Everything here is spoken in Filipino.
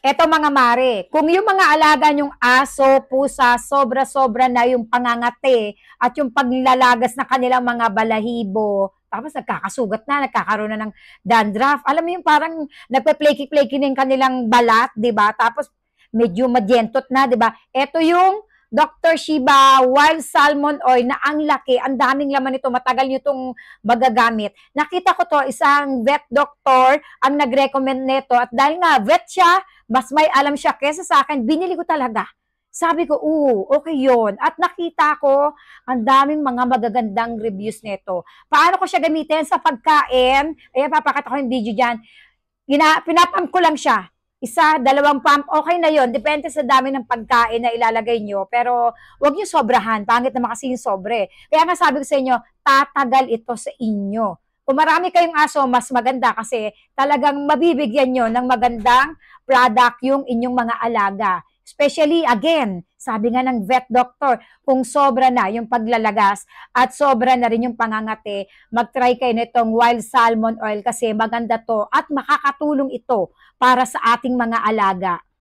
Eto mga mare, kung yung mga alaga nyong aso, pusa, sobra-sobra na yung pangangate at yung paglalagas na kanilang mga balahibo, tapos nagkakasugat na, nagkakaroon na ng dandruff. Alam mo yung parang nagpe-flaky-flaky na yung kanilang balat, di ba? Tapos medyo madyentot na, di ba? Eto yung Dr. Shiba Wild Salmon Oil na ang laki, ang daming laman nito, matagal nyo itong magagamit. Nakita ko to, isang vet doctor ang nag-recommend nito at dahil nga vet siya, mas may alam siya kesa sa akin, binili ko talaga. Sabi ko, okay yon. At nakita ko, ang daming mga magagandang reviews nito. Paano ko siya gamitin sa pagkain? Ayan, papakita ko yung video dyan. Pinapump ko lang siya. Isa, dalawang pump, okay na yon. Depende sa dami ng pagkain na ilalagay nyo. Pero, wag nyo sobrahan. Pangit naman kasi yung sobre. Kaya nga sabi ko sa inyo, tatagal ito sa inyo. Kung marami kayong aso, mas maganda kasi talagang mabibigyan nyo ng magandang product yung inyong mga alaga. Especially, again, sabi nga ng vet doctor, kung sobra na yung paglalagas at sobra na rin yung pangangate, mag-try kayo nitong wild salmon oil kasi maganda to at makakatulong ito para sa ating mga alaga.